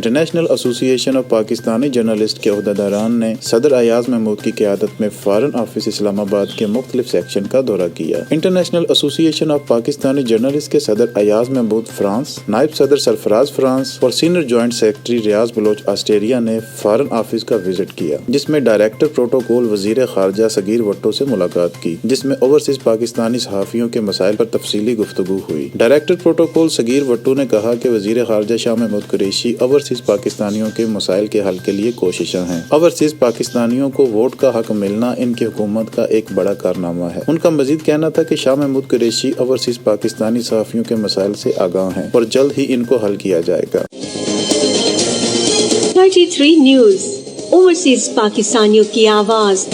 International ایسوسی ایشن of Pakistani journalist کے عہدیداران نے صدر ایاز محمود کی قیادت میں فارن آفس اسلام آباد کے مختلف سیکشن کا دورہ کیا۔ انٹرنیشنل ایسوسی ایشن آف پاکستانی جرنلسٹ کے صدر ایاز محمود فرانس، نائب صدر سرفراز فرانس اور سینئر جوائنٹ سیکرٹری ریاض بلوچ آسٹریلیا نے فارن آفس کا وزٹ کیا، جس میں ڈائریکٹر پروٹوکول وزیر خارجہ صغیر وٹو سے ملاقات کی، جس میں اوورسیز پاکستانی صحافیوں کے مسائل پر تفصیلی گفتگو ہوئی۔ ڈائریکٹر پروٹوکول صغیر وٹو نے کہا کہ وزیر خارجہ شاہ محمود قریشی اوورسیز پاکستانیوں کے مسائل کے حل کے لیے کوششاں ہیں۔ اوورسیز پاکستانیوں کو ووٹ کا حق ملنا ان کی حکومت کا ایک بڑا کارنامہ ہے۔ ان کا مزید کہنا تھا کہ شاہ محمود قریشی اوورسیز پاکستانی صحافیوں کے مسائل سے آگاہ ہیں اور جلد ہی ان کو حل کیا جائے گا۔ 33 نیوز، اوورسیز پاکستانیوں کی آواز۔